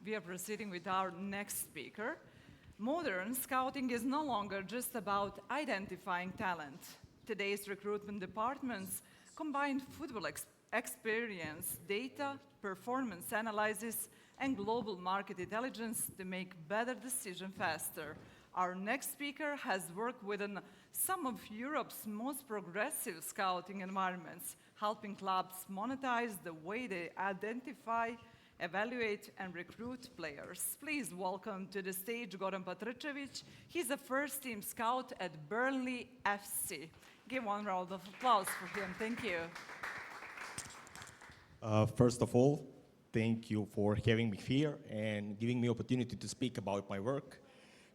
we are proceeding with our next speaker. Modern scouting is no longer just about identifying talent. Today's recruitment departments combine football experience, data, performance analysis, and global market intelligence to make better decisions faster. Our next speaker has worked within some of Europe's most progressive scouting environments, helping clubs monetize the way they identify, evaluate, and recruit players. Please welcome to the stage Goran Patrčević. He's a first-team scout at Burnley FC. Give one round of applause for him. Thank you. First of all, thank you for having me here and giving me opportunity to speak about my work,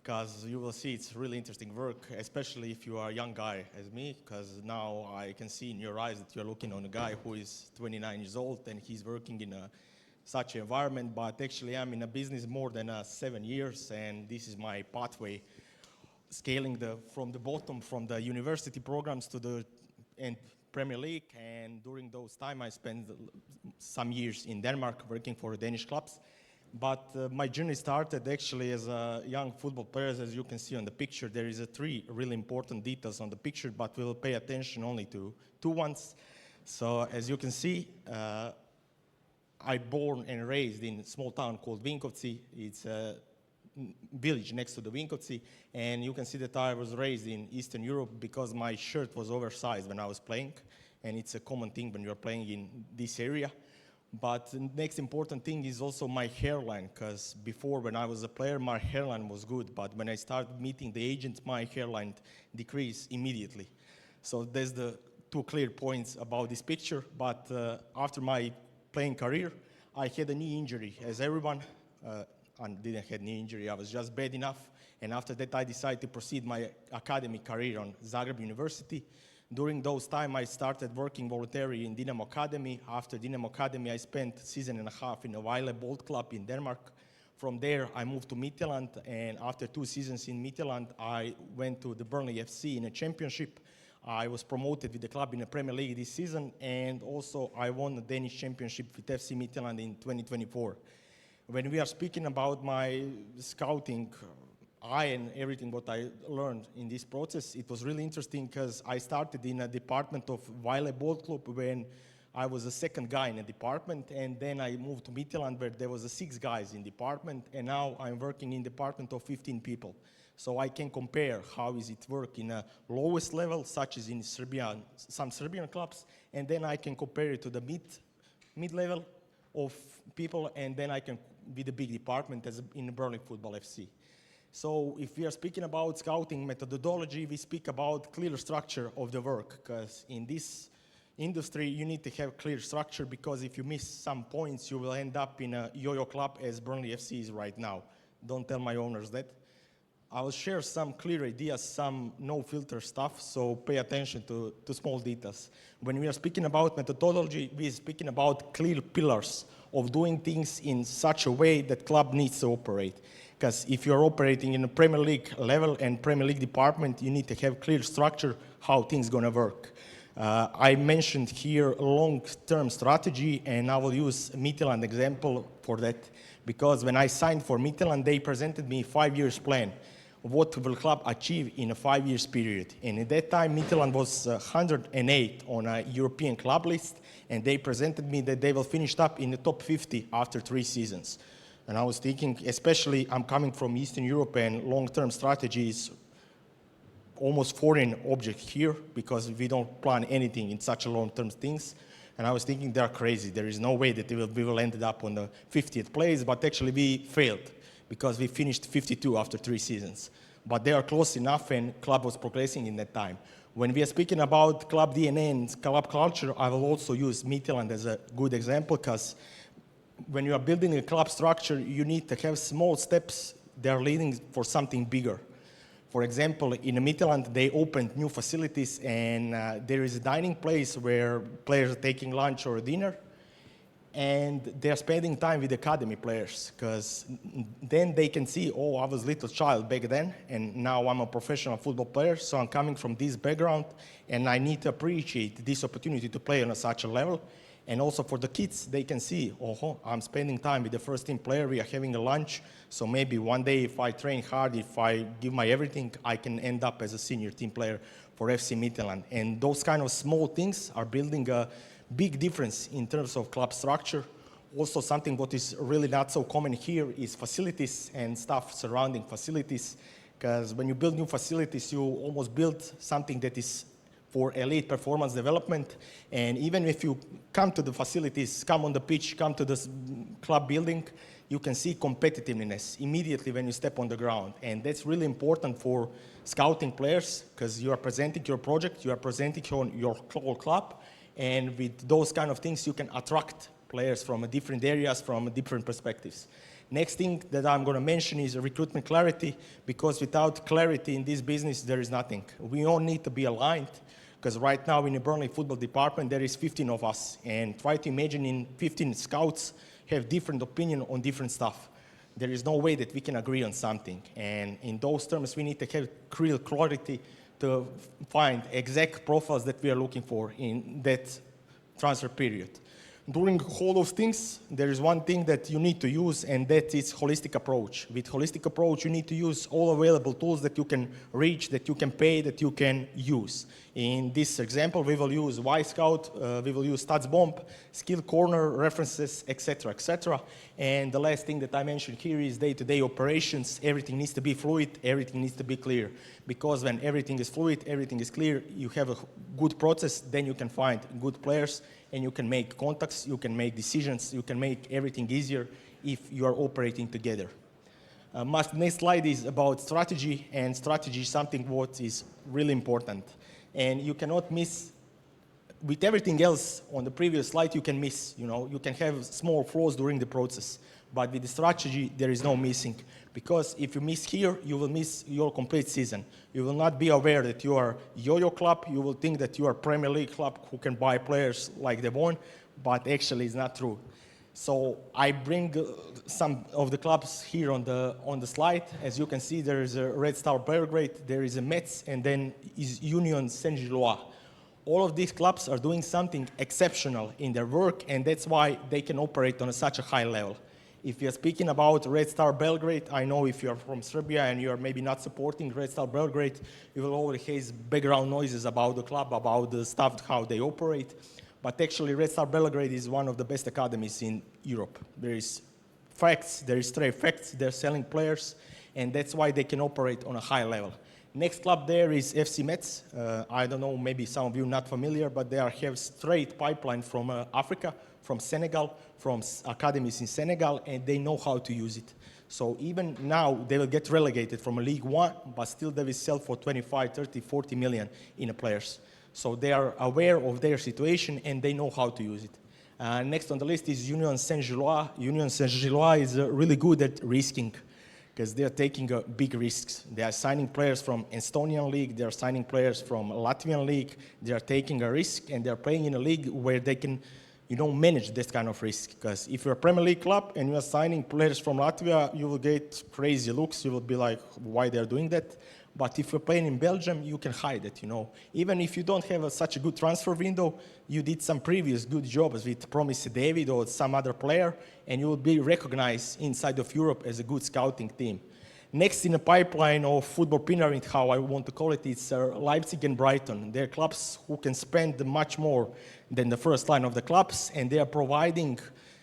because you will see it's really interesting work, especially if you are a young guy as me, because now I can see in your eyes that you're looking on a guy who is 29 years old and he's working in such an environment, but actually I'm in a business more than 7 years, and this is my pathway, scaling from the bottom, from the university programs to the Premier League. And during those time I spent some years in Denmark working for Danish clubs. But my journey started actually as a young football player. As you can see on the picture, there is three really important details on the picture, but we'll pay attention only to two ones. So as you can see, I born and raised in a small town called Vinkovci. It's a village next to the Vinkovci, and you can see that I was raised in Eastern Europe because my shirt was oversized when I was playing, and it's a common thing when you're playing in this area. But the next important thing is also my hairline, because before, when I was a player, my hairline was good, but when I started meeting the agents, my hairline decreased immediately. So there's the two clear points about this picture. But after my playing career, I had a knee injury, as everyone. I didn't have knee injury, I was just bad enough. And after that, I decided to proceed my academic career on Zagreb University. During those time, I started working voluntarily in Dinamo Academy. After Dinamo Academy, I spent a season and a half in a Vejle Bold Club in Denmark. From there, I moved to Midtjylland, and after 2 seasons in Midtjylland, I went to the Burnley FC in a championship. I was promoted with the club in the Premier League this season, and also I won the Danish championship with FC Midtjylland in 2024. When we are speaking about my scouting, and everything what I learned in this process, it was really interesting because I started in a department of Vejle Bold Club when I was the second guy in the department, and then I moved to Midtjylland where there was 6 guys in department, and now I'm working in department of 15 people. So I can compare how is it work in a lowest level, such as in Serbia, some Serbian clubs, and then I can compare it to the mid level of people, and then I can be the big department as in Burnley Football FC. So if we are speaking about scouting methodology, we speak about clear structure of the work, because in this industry you need to have clear structure, because if you miss some points you will end up in a yo-yo club as Burnley FC is right now. Don't tell my owners that. I will share some clear ideas, some no filter stuff, so pay attention to small details. When we are speaking about methodology, we are speaking about clear pillars of doing things in such a way that club needs to operate. Because if you're operating in a Premier League level and Premier League department, you need to have clear structure how things gonna work. I mentioned here a long-term strategy, and I will use Midtjylland example for that, because when I signed for Midtjylland, they presented me a 5 years plan. What will club achieve in a 5 years period? And at that time, Midtjylland was 108 on a European club list, and they presented me that they will finish up in the top 50 after 3 seasons. And I was thinking, especially I'm coming from Eastern Europe, and long-term strategy is almost foreign object here, because we don't plan anything in such a long-term things. And I was thinking they're crazy. There is no way that we will end up on the 50th place, but actually we failed, because we finished 52 after 3 seasons. But they are close enough, and club was progressing in that time. When we are speaking about club DNA and club culture, I will also use Midtjylland as a good example, because when you are building a club structure, you need to have small steps that are leading for something bigger. For example, in Midtjylland, they opened new facilities, and there is a dining place where players are taking lunch or dinner, and they're spending time with academy players, because then they can see, oh, I was a little child back then, and now I'm a professional football player, so I'm coming from this background, and I need to appreciate this opportunity to play on such a level. And also for the kids, they can see, oh, I'm spending time with the first team player, we are having a lunch, so maybe one day if I train hard, if I give my everything, I can end up as a senior team player for FC Midtjylland. And those kind of small things are building a big difference in terms of club structure. Also something what is really not so common here is facilities and stuff surrounding facilities, because when you build new facilities, you almost build something that is for elite performance development. And even if you come to the facilities, come on the pitch, come to the club building, you can see competitiveness immediately when you step on the ground. And that's really important for scouting players, because you are presenting your project, you are presenting your whole club, and with those kind of things, you can attract players from different areas, from different perspectives. Next thing that I'm going to mention is recruitment clarity, because without clarity in this business, there is nothing. We all need to be aligned, because right now in the Burnley football department, there is 15 of us, and try to imagine in 15 scouts have different opinion on different stuff. There is no way that we can agree on something, and in those terms, we need to have real clarity to find exact profiles that we are looking for in that transfer period. During all those things, there is one thing that you need to use, and that is holistic approach. With holistic approach, you need to use all available tools that you can reach, that you can pay, that you can use. In this example, we will use Y-Scout, we will use StatsBomb, Skill Corner, references, etc., etc. And the last thing that I mentioned here is day-to-day operations. Everything needs to be fluid, everything needs to be clear. Because when everything is fluid, everything is clear, you have a good process, then you can find good players, and you can make contacts, you can make decisions, you can make everything easier if you are operating together. Next slide is about strategy, and strategy is something what is really important. And you cannot miss, with everything else on the previous slide, you can miss, you can have small flaws during the process. But with the strategy, there is no missing. Because if you miss here, you will miss your complete season. You will not be aware that you are yo-yo club. You will think that you are Premier League club who can buy players like they want, but actually it's not true. So I bring some of the clubs here on the slide. As you can see, there is a Red Star Belgrade, there is a Metz, and then is Union Saint-Gilloise. All of these clubs are doing something exceptional in their work, and that's why they can operate on such a high level. If you're speaking about Red Star Belgrade, I know if you're from Serbia and you're maybe not supporting Red Star Belgrade, you will already hear background noises about the club, about the stuff, how they operate. But actually, Red Star Belgrade is one of the best academies in Europe. There is facts, there is straight facts, they're selling players, and that's why they can operate on a high level. Next club there is FC Metz. I don't know, maybe some of you not familiar, but they have straight pipeline from Africa, from Senegal, from academies in Senegal, and they know how to use it. So even now, they will get relegated from a League One, but still they will sell for 25, 30, 40 million in a players. So they are aware of their situation, and they know how to use it. Next on the list is Union Saint-Gilloise. Union Saint-Gilloise is really good at risking, because they are taking big risks. They are signing players from Estonian league, they are signing players from Latvian league, they are taking a risk, and they are playing in a league where they can manage this kind of risk. Because if you're a Premier League club and you are signing players from Latvia, you will get crazy looks, you will be like, why they're doing that? But if you're playing in Belgium, you can hide it, Even if you don't have such a good transfer window, you did some previous good jobs with Promise David or some other player, and you will be recognized inside of Europe as a good scouting team. Next in the pipeline of football pyramid, how I want to call it, it's Leipzig and Brighton. They're clubs who can spend much more than the first line of the clubs, and they are providing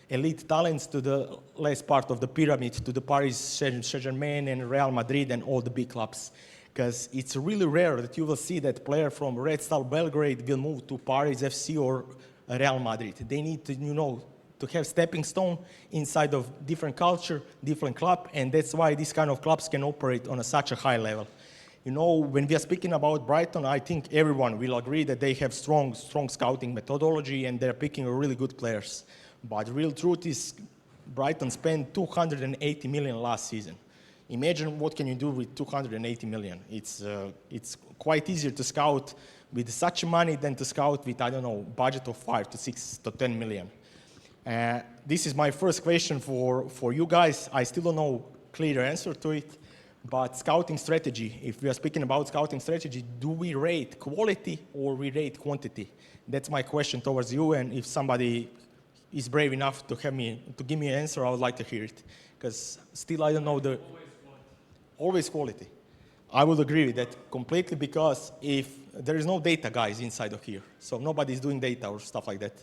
elite talents to the last part of the pyramid, to the Paris Saint-Germain and Real Madrid and all the big clubs. Because it's really rare that you will see that player from Red Star Belgrade will move to Paris FC or Real Madrid. They need to, to have stepping stone inside of different culture, different club, and that's why these kind of clubs can operate on such a high level. When we are speaking about Brighton, I think everyone will agree that they have strong scouting methodology and they're picking really good players. But the real truth is Brighton spent 280 million last season. Imagine what can you do with 280 million. It's quite easier to scout with such money than to scout with, budget of 5 to 6 to 10 million. This is my first question for you guys. I still don't know clear answer to it, But scouting strategy, if we are speaking about scouting strategy, do we rate quality or we rate quantity? That's my question towards you, and if somebody is brave enough to give me an answer, I would like to hear it. Because still I don't know the... Always quality. I would agree with that completely, because if there is no data guys inside of here, so nobody's doing data or stuff like that.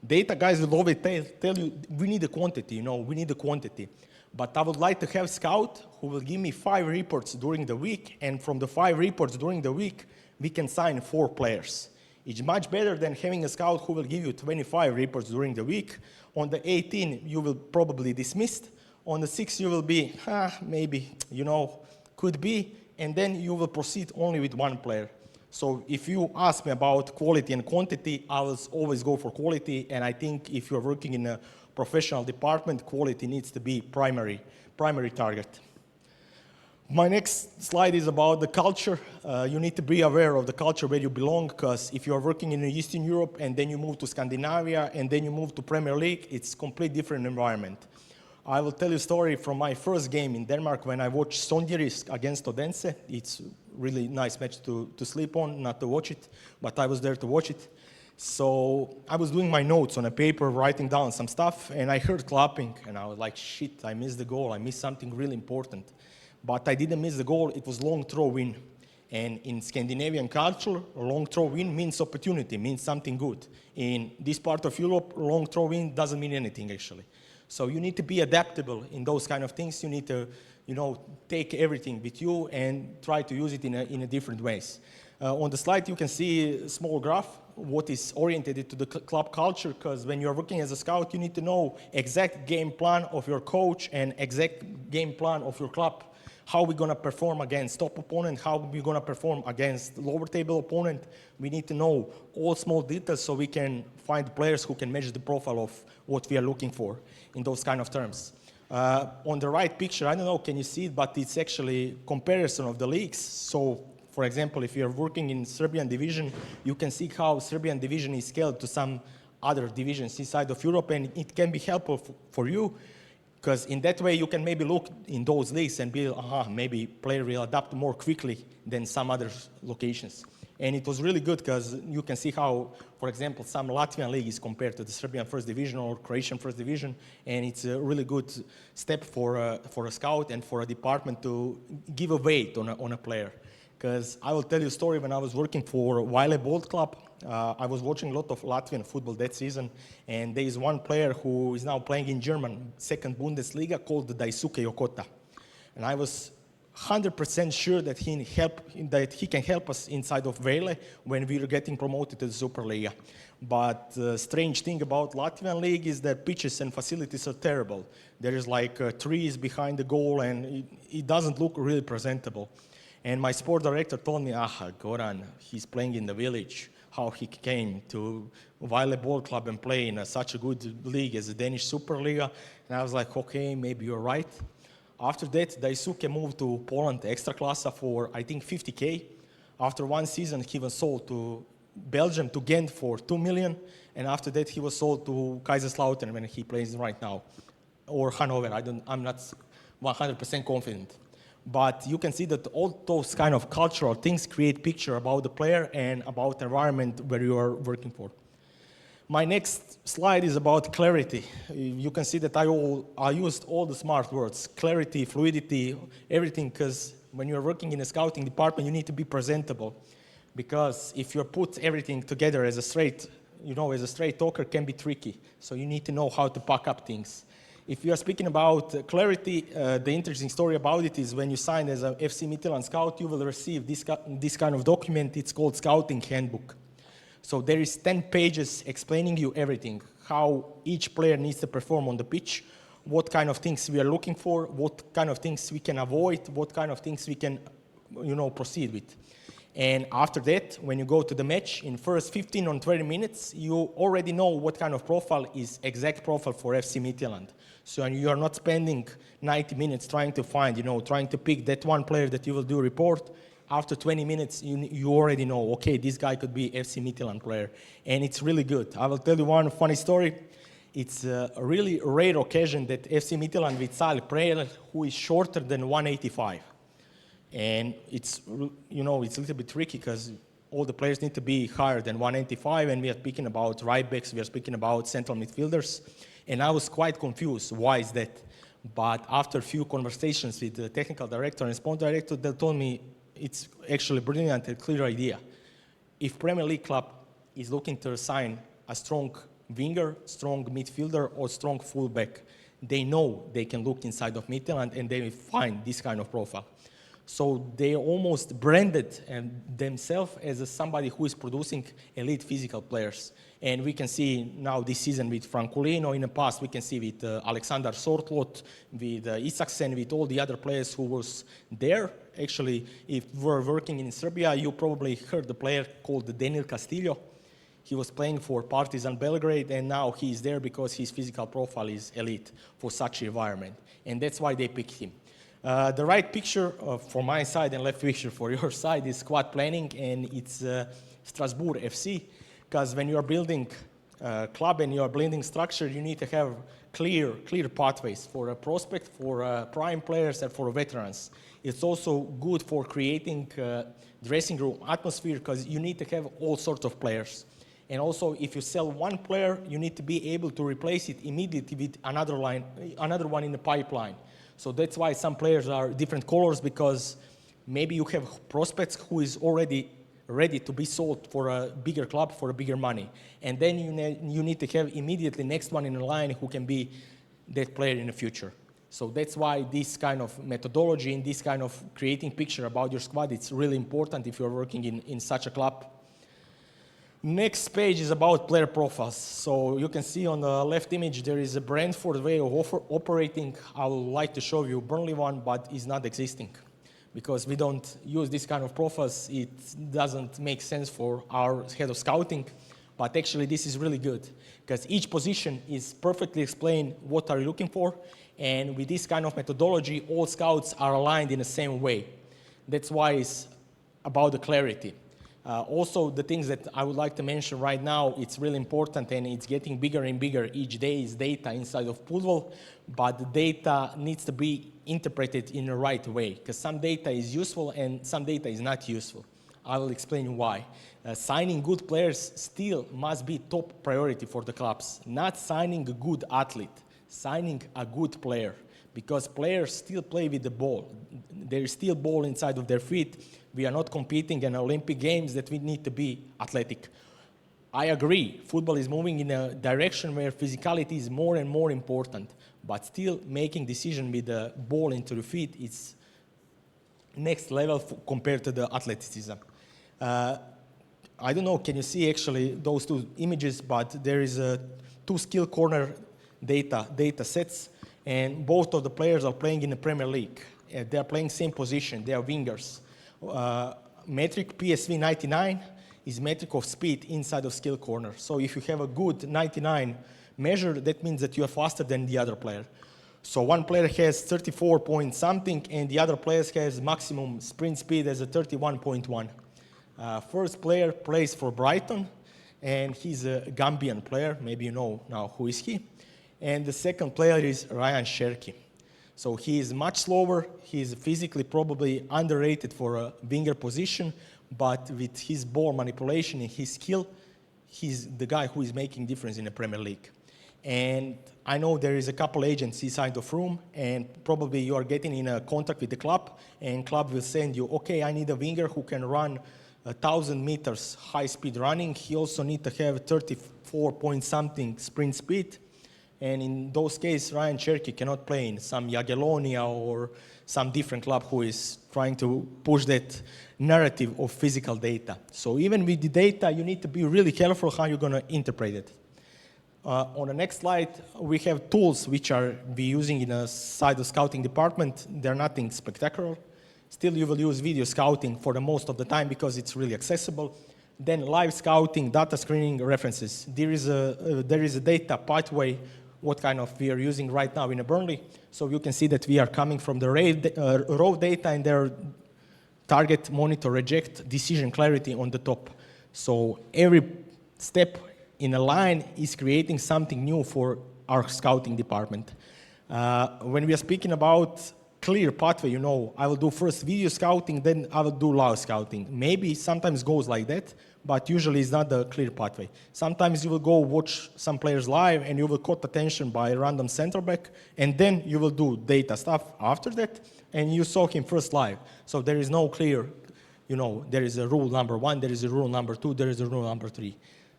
Data guys will always tell you, we need the quantity, we need the quantity. But I would like to have scout who will give me 5 reports during the week, and from the 5 reports during the week, we can sign 4 players. It's much better than having a scout who will give you 25 reports during the week. On the 18, you will probably dismissed. On the 6, you will be, maybe, could be, and then you will proceed only with 1 player. So if you ask me about quality and quantity, I will always go for quality, and I think if you're working in a professional department, quality needs to be primary target. My next slide is about the culture. You need to be aware of the culture where you belong, because if you are working in Eastern Europe and then you move to Scandinavia and then you move to Premier League, it's a completely different environment. I will tell you a story from my first game in Denmark when I watched Sonjeris against Odense. It's a really nice match to sleep on, not to watch it, but I was there to watch it. So I was doing my notes on a paper, writing down some stuff, and I heard clapping, and I was like, shit, I missed the goal. I missed something really important. But I didn't miss the goal. It was long throw win. And in Scandinavian culture, long throw win means opportunity, means something good. In this part of Europe, long throw win doesn't mean anything, actually. So you need to be adaptable in those kind of things. You need to, take everything with you and try to use it in a different ways. On the slide, you can see a small graph, what is oriented to the club culture, because when you're working as a scout, you need to know exact game plan of your coach and exact game plan of your club. How we're going to perform against top opponent, how we're going to perform against lower table opponent. We need to know all small details so we can find players who can match the profile of what we are looking for in those kind of terms. On the right picture, I don't know, can you see it, but it's actually comparison of the leagues. So, for example, if you're working in Serbian division, you can see how Serbian division is scaled to some other divisions inside of Europe, and it can be helpful for you. Because in that way, you can maybe look in those leagues and be, maybe player will adapt more quickly than some other locations. And it was really good because you can see how, for example, some Latvian league is compared to the Serbian First Division or Croatian First Division. And it's a really good step for a scout and for a department to give a weight on a player. Because I will tell you a story. When I was working for Vile Bold Club, I was watching a lot of Latvian football that season, and there is one player who is now playing in German, second Bundesliga, called Daisuke Yokota. And I was 100% sure that he can help us inside of Vele when we were getting promoted to the Superliga. But the strange thing about Latvian league is that pitches and facilities are terrible. There is like trees behind the goal, and it doesn't look really presentable. And my sport director told me, Goran, he's playing in the village, how he came to Vile Ball Club and play in such a good league as the Danish Superliga. And I was like, okay, maybe you're right. After that, Daisuke moved to Poland Extraklasa for, I think, 50K. After one season, he was sold to Belgium, to Ghent for 2 million. And after that, he was sold to Kaiserslautern when he plays right now. Or Hanover, I'm not 100% confident. But you can see that all those kind of cultural things create picture about the player and about the environment where you are working for. My next slide is about clarity. You can see that I used all the smart words, clarity, fluidity, everything, because when you're working in a scouting department, you need to be presentable. Because if you put everything together as a straight talker, can be tricky. So you need to know how to pack up things. If you are speaking about clarity, the interesting story about it is when you sign as a FC Midtjylland scout, you will receive this kind of document. It's called Scouting Handbook. So there is 10 pages explaining you everything, how each player needs to perform on the pitch, what kind of things we are looking for, what kind of things we can avoid, what kind of things we can, proceed with. And after that, when you go to the match, in first 15 or 20 minutes, you already know what kind of profile is exact profile for FC Midtjylland. So you are not spending 90 minutes trying to find, trying to pick that one player that you will do a report. After 20 minutes, you already know, okay, this guy could be FC Midtjylland player. And it's really good. I will tell you one funny story. It's a really rare occasion that FC Midtjylland with Sal player who is shorter than 185. And it's, it's a little bit tricky because all the players need to be higher than 195, and we are speaking about right backs, we are speaking about central midfielders. And I was quite confused, why is that? But after a few conversations with the technical director and sport director, they told me it's actually a brilliant and clear idea. If Premier League club is looking to sign a strong winger, strong midfielder, or strong fullback, they know they can look inside of Midtjylland and they will find this kind of profile. So they almost branded themselves as somebody who is producing elite physical players. And we can see now this season with Francolino, in the past we can see with Alexander Sortlot, with Isaksen, with all the other players who was there. Actually, if we're working in Serbia, you probably heard the player called Daniel Castillo. He was playing for Partizan Belgrade, and now he's there because his physical profile is elite for such an environment. And that's why they picked him. The right picture for my side and left picture for your side is squad planning, and it's Strasbourg FC. Because when you are building a club and you are building structure, you need to have clear pathways for a prospect, for prime players, and for veterans. It's also good for creating dressing room atmosphere because you need to have all sorts of players. And also, if you sell one player, you need to be able to replace it immediately with another one in the pipeline. So that's why some players are different colors, because maybe you have prospects who is already ready to be sold for a bigger club for a bigger money. And then you need to have immediately next one in the line who can be that player in the future. So that's why this kind of methodology and this kind of creating picture about your squad, it's really important if you're working in such a club. Next page is about player profiles. So you can see on the left image there is a Brentford way of operating. I would like to show you Burnley one, but it's not existing. Because we don't use this kind of profiles, it doesn't make sense for our head of scouting. But actually this is really good, because each position is perfectly explained what are you looking for, and with this kind of methodology, all scouts are aligned in the same way. That's why it's about the clarity. Also, the things that I would like to mention right now, it's really important, and it's getting bigger and bigger each day, is data inside of football, but the data needs to be interpreted in the right way, because some data is useful and some data is not useful. I will explain why. Signing good players still must be top priority for the clubs, not signing a good athlete, signing a good player, because players still play with the ball. There is still ball inside of their feet. We are not competing in Olympic Games that we need to be athletic. I agree, football is moving in a direction where physicality is more and more important, but still making decision with the ball into the feet is next level compared to the athleticism. I don't know, can you see actually those two images, but there is two skill corner data sets, and both of the players are playing in the Premier League. They are playing same position, they are wingers. Metric PSV 99 is metric of speed inside of skill corner. So if you have a good 99 measure, that means that you are faster than the other player. So one player has 34 point something, and the other player has maximum sprint speed as a 31.1. First player plays for Brighton, and he's a Gambian player. Maybe you know now who is he. And the second player is Ryan Cherki. So he is much slower. He is physically probably underrated for a winger position, but with his ball manipulation and his skill, he's the guy who is making difference in the Premier League. And I know there is a couple agents inside the room, and probably you are getting in a contact with the club, and club will send you, okay, I need a winger who can run 1,000 meters high-speed running. He also needs to have 34 point something sprint speed. And in those cases, Ryan Cherki cannot play in some Jagiellonia or some different club who is trying to push that narrative of physical data. So even with the data, you need to be really careful how you're going to interpret it. On the next slide, we have tools which we using in a side of scouting department. They're nothing spectacular. Still, you will use video scouting for the most of the time because it's really accessible. Then live scouting, data screening, references. There is a data pathway, what kind of we are using right now in a Burnley. So you can see that we are coming from the raw data, and there target, monitor, reject, decision clarity on the top. So every step in a line is creating something new for our scouting department. When we are speaking about clear pathway, I will do first video scouting, then I will do live scouting. Maybe sometimes goes like that, but usually it's not the clear pathway. Sometimes you will go watch some players live and you will caught attention by a random center back, and then you will do data stuff after that, and you saw him first live. So there is no clear, there is a rule number 1, there is a rule number 2, there is a rule number 3.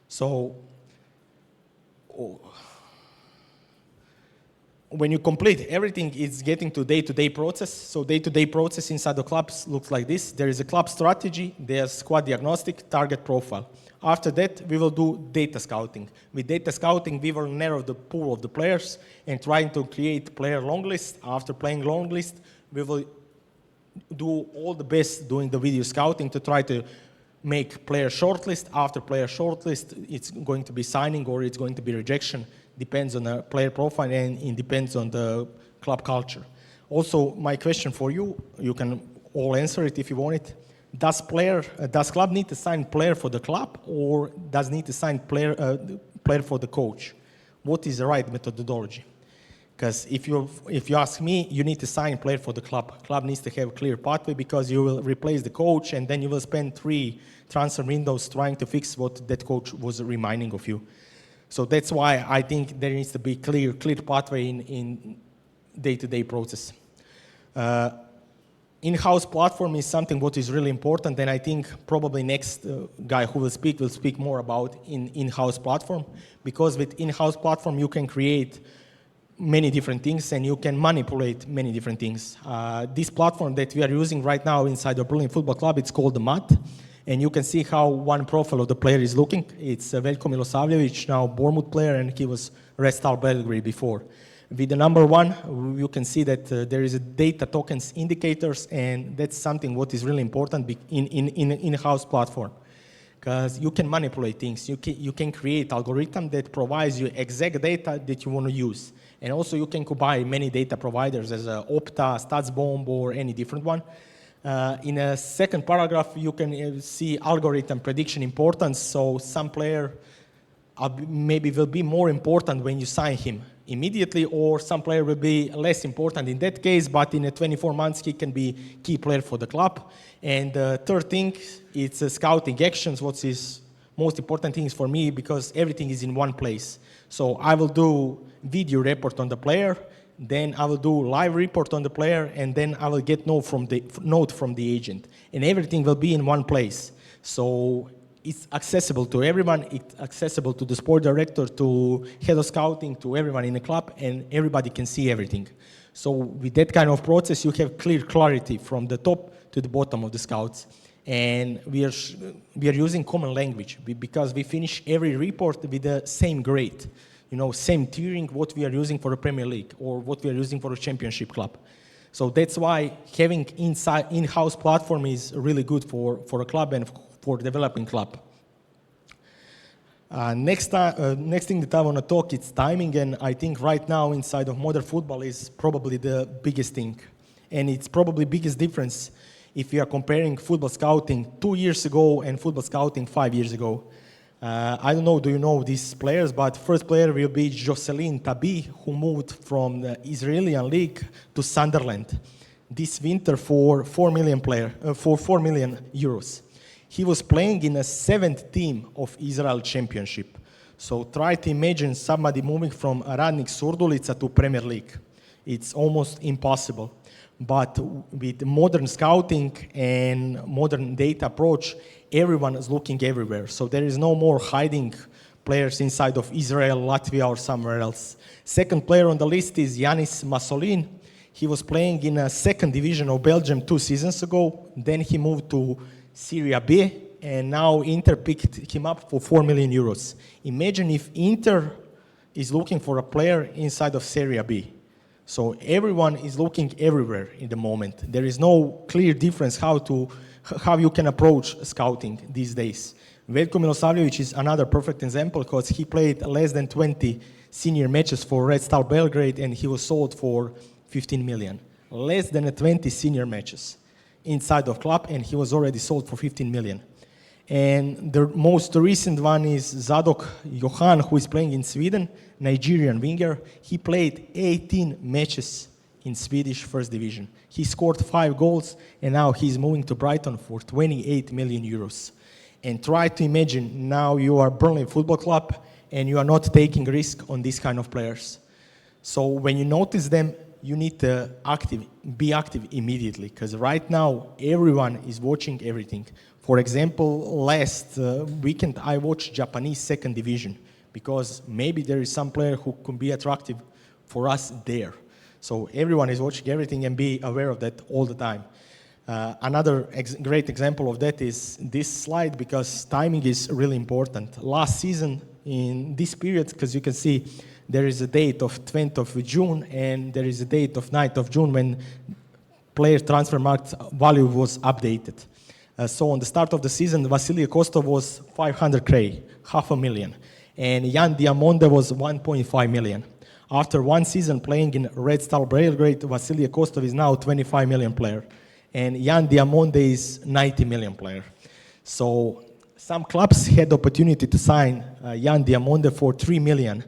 So when you complete everything, it's getting to day-to-day process. So day-to-day process inside the clubs looks like this. There is a club strategy, there's squad diagnostic, target profile. After that, we will do data scouting. With data scouting, we will narrow the pool of the players and trying to create player long list. After playing long list, we will do all the best doing the video scouting to try to make player shortlist. After player shortlist, it's going to be signing or it's going to be rejection. Depends on the player profile and it depends on the club culture. Also, my question for you, you can all answer it if you want it. Does club need to sign player for the club or does need to sign player for the coach? What is the right methodology? Because if you ask me, you need to sign player for the club. Club needs to have a clear pathway because you will replace the coach and then you will spend 3 transfer windows trying to fix what that coach was reminding of you. So that's why I think there needs to be clear pathway in day-to-day process. In-house platform is something what is really important, and I think probably next guy who will speak more about in-house platform, because with in-house platform you can create many different things and you can manipulate many different things. This platform that we are using right now inside the Berlin Football Club, it's called the MAT. And you can see how one profile of the player is looking. It's Veljko Milosavljević, now Bournemouth player, and he was Red Star Belgrade before. With the number 1, you can see that there is a data tokens indicators, and that's something what is really important in in-house platform. Because you can manipulate things. You can create algorithm that provides you exact data that you want to use. And also you can combine many data providers as Opta, StatsBomb, or any different one. In a second paragraph, you can see algorithm prediction importance. So some player maybe will be more important when you sign him immediately, or some player will be less important in that case, but in 24 months, he can be key player for the club. And third thing, it's scouting actions, what is most important things for me, because everything is in one place. So I will do video report on the player, then I will do live report on the player, and then I will get note from the agent. And everything will be in one place. So it's accessible to everyone. It's accessible to the sport director, to head of scouting, to everyone in the club, and everybody can see everything. So with that kind of process, you have clear clarity from the top to the bottom of the scouts. And we are using common language because we finish every report with the same grade. Same tiering, what we are using for a Premier League or what we are using for a championship club. So that's why having in-house platform is really good for a club and for developing club. Next thing that I want to talk is timing, and I think right now inside of modern football is probably the biggest thing. And it's probably biggest difference if you are comparing football scouting 2 years ago and football scouting 5 years ago. I don't know, do you know these players, but first player will be Jocelyn Tabi, who moved from the Israeli league to Sunderland this winter for 4 million euros. He was playing in a 7th team of Israel Championship. So try to imagine somebody moving from Radnik Surdulica to Premier League. It's almost impossible. But with modern scouting and modern data approach, everyone is looking everywhere. So there is no more hiding players inside of Israel, Latvia, or somewhere else. Second player on the list is Yanis Masolin. He was playing in a 2nd division of Belgium 2 seasons ago. Then he moved to Serie B, and now Inter picked him up for 4 million euros. Imagine if Inter is looking for a player inside of Serie B. So everyone is looking everywhere in the moment. There is no clear difference how you can approach scouting these days. Veljko Milosavljević is another perfect example because he played less than 20 senior matches for Red Star Belgrade and he was sold for 15 million. Less than 20 senior matches inside of club and he was already sold for 15 million. And the most recent one is Zadok Johan, who is playing in Sweden, Nigerian winger. He played 18 matches in Swedish first division. He scored 5 goals, and now he's moving to Brighton for 28 million euros. And try to imagine now you are Burnley Football Club, and you are not taking risk on these kind of players. So when you notice them, you need to be active immediately, because right now everyone is watching everything. For example, last weekend I watched Japanese second division, because maybe there is some player who can be attractive for us there. So everyone is watching everything and be aware of that all the time. Another great example of that is this slide, because timing is really important. Last season in this period, because you can see there is a date of 20th of June and there is a date of 9th of June when player transfer market value was updated. So on the start of the season, Vasilije Kostov was 500K, $500,000. And Jan Diamonde was 1.5 million. After one season playing in Red Star Belgrade, Vasilije Kostov is now 25 million player. And Jan Diamonde is 90 million player. So some clubs had the opportunity to sign Jan Diamonde for 3 million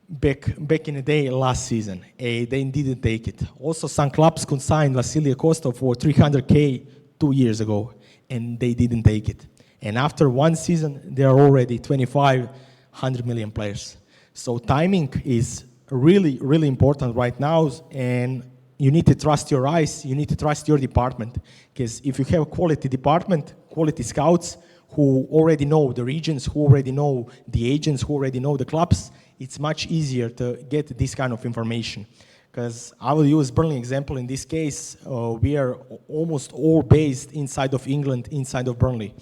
back in the day last season. They didn't take it. Also, some clubs could sign Vasilije Kostov for 300K 2 years ago, and they didn't take it. And after one season, they are already 2,500 million players. So timing is really, really important right now, and you need to trust your eyes, you need to trust your department, because if you have a quality department, quality scouts who already know the regions, who already know the agents, who already know the clubs, it's much easier to get this kind of information. Because I will use Burnley example in this case. We are almost all based inside of England, inside of Burnley.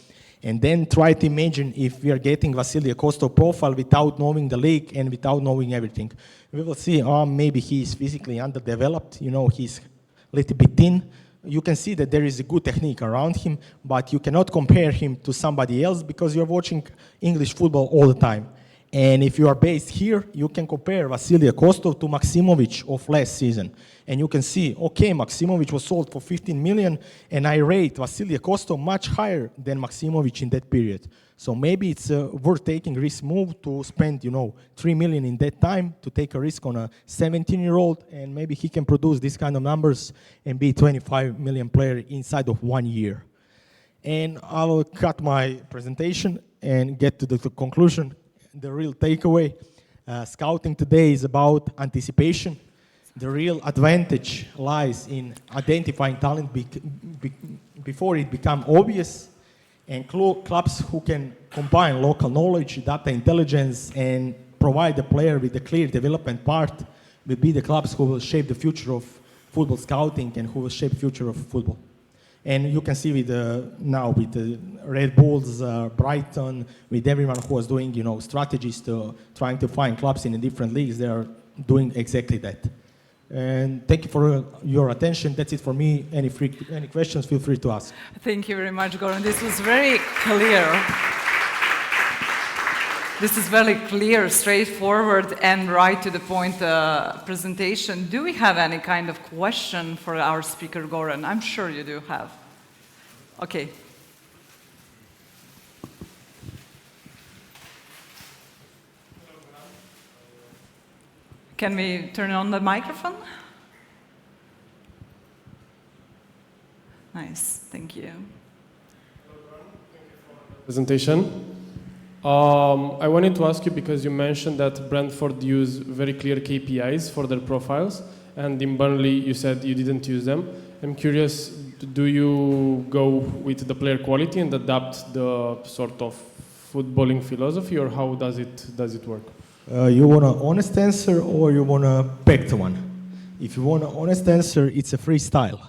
And then try to imagine if we are getting Vasilije Kostov profile without knowing the league and without knowing everything. We will see, maybe he is physically underdeveloped, he's a little bit thin. You can see that there is a good technique around him, but you cannot compare him to somebody else because you're watching English football all the time. And if you are based here, you can compare Vasilije Kostov to Maksimović of last season. And you can see, okay, Maksimović was sold for 15 million, and I rate Vasilije Kostov much higher than Maksimović in that period. So maybe it's worth taking risk move to spend, 3 million in that time to take a risk on a 17-year-old, and maybe he can produce these kind of numbers and be 25 million player inside of 1 year. And I will cut my presentation and get to the conclusion. The real takeaway, scouting today is about anticipation. The real advantage lies in identifying talent before it becomes obvious, and clubs who can combine local knowledge, data intelligence, and provide the player with a clear development part will be the clubs who will shape the future of football scouting and who will shape the future of football. And you can see with now with the Red Bulls, Brighton, with everyone who is doing strategies to trying to find clubs in the different leagues, they are doing exactly that. And thank you for your attention. That's it for me. Any questions, feel free to ask. Thank you very much, Goran. This was very clear. This is very clear, straightforward, and right to the point presentation. Do we have any kind of question for our speaker, Goran? I'm sure you do have. Okay. Can we turn on the microphone? Nice, thank you. Presentation. I wanted to ask you, because you mentioned that Brentford use very clear KPIs for their profiles, and in Burnley you said you didn't use them. I'm curious, do you go with the player quality and adapt the sort of footballing philosophy, or how does it work? You want an honest answer or you want a packed one? If you want an honest answer, it's a freestyle.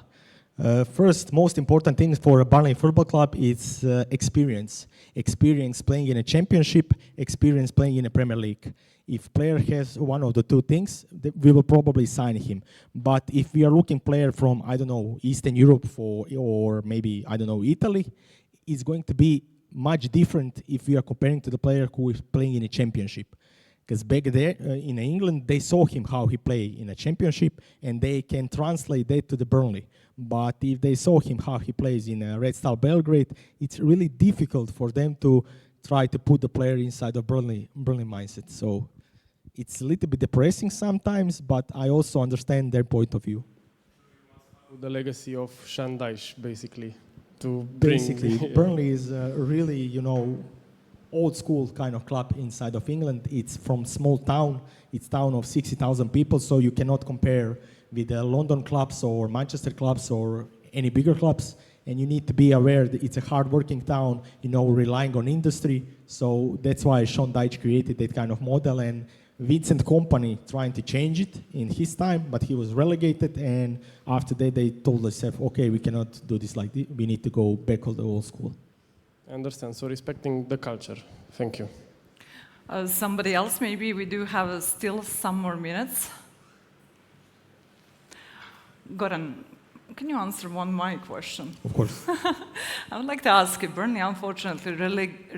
First, most important thing for a Burnley Football Club is experience. Experience playing in a championship, experience playing in a Premier League. If player has one of the two things, we will probably sign him. But if we are looking player from, Eastern Europe or maybe, Italy, it's going to be much different if we are comparing to the player who is playing in a championship. Because back there in England, they saw him how he played in a championship, and they can translate that to the Burnley. But if they saw him how he plays in Red Star Belgrade, it's really difficult for them to try to put the player inside of Burnley mindset. So It's a little bit depressing sometimes, but I also understand their point of view. The legacy of Shandaish, basically, to bring... Basically, Burnley is really, old school kind of club inside of England. It's from small town. It's town of 60,000 people, so you cannot compare with the London clubs or Manchester clubs or any bigger clubs. And you need to be aware that it's a hard-working town, relying on industry. So that's why Sean Dyche created that kind of model. And Vincent Kompany trying to change it in his time, but he was relegated. And after that, they told themselves, okay, we cannot do this like this. We need to go back to the old school. I understand. So respecting the culture. Thank you. Somebody else, maybe we do have still some more minutes. Goran, can you answer my question? Of course. I would like to ask you, Burnley unfortunately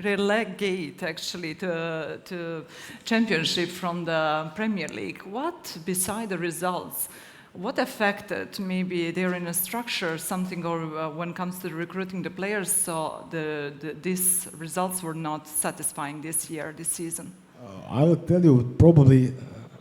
relegate actually to Championship from the Premier League. What, beside the results, what affected maybe their in a structure, something, or when it comes to recruiting the players, so these results were not satisfying this season? I would tell you probably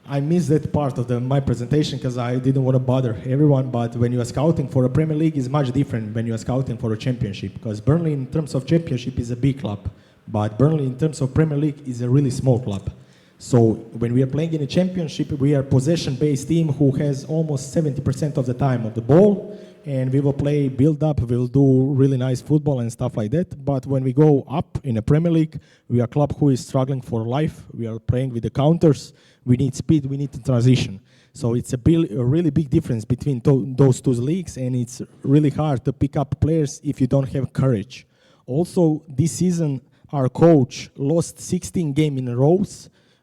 I missed that part of my presentation because I didn't want to bother everyone, but when you are scouting for a Premier League is much different when you are scouting for a Championship, because Burnley in terms of Championship is a big club, but Burnley in terms of Premier League is a really small club. So when we are playing in a Championship, we are possession-based team who has almost 70% of the time of the ball, and we will play build-up, we will do really nice football and stuff like that. But when we go up in a Premier League, we are a club who is struggling for life. We are playing with the counters. We need speed, we need to transition. So it's a really big difference between those two leagues, and it's really hard to pick up players if you don't have courage. Also, this season, our coach lost 16 games in a row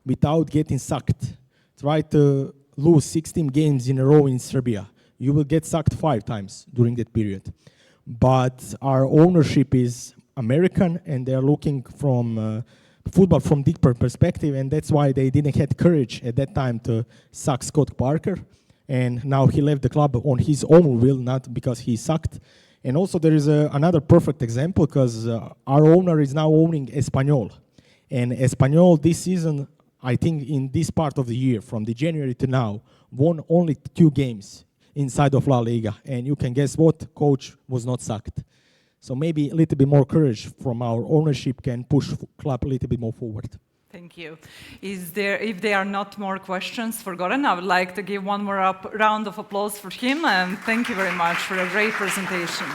without getting sacked. Try to lose 16 games in a row in Serbia. You will get sacked 5 times during that period. But our ownership is American, and they're looking from football from deeper perspective, and that's why they didn't have courage at that time to sack Scott Parker. And now he left the club on his own will, not because he sucked. And also there is another perfect example, because our owner is now owning Espanyol. And Espanyol this season, I think in this part of the year, from the January to now, won only 2 games inside of La Liga. And you can guess what? Coach was not sacked. So maybe a little bit more courage from our ownership can push club a little bit more forward. Thank you. If there are not more questions for Goran, I would like to give one more round of applause for him, and thank you very much for a great presentation.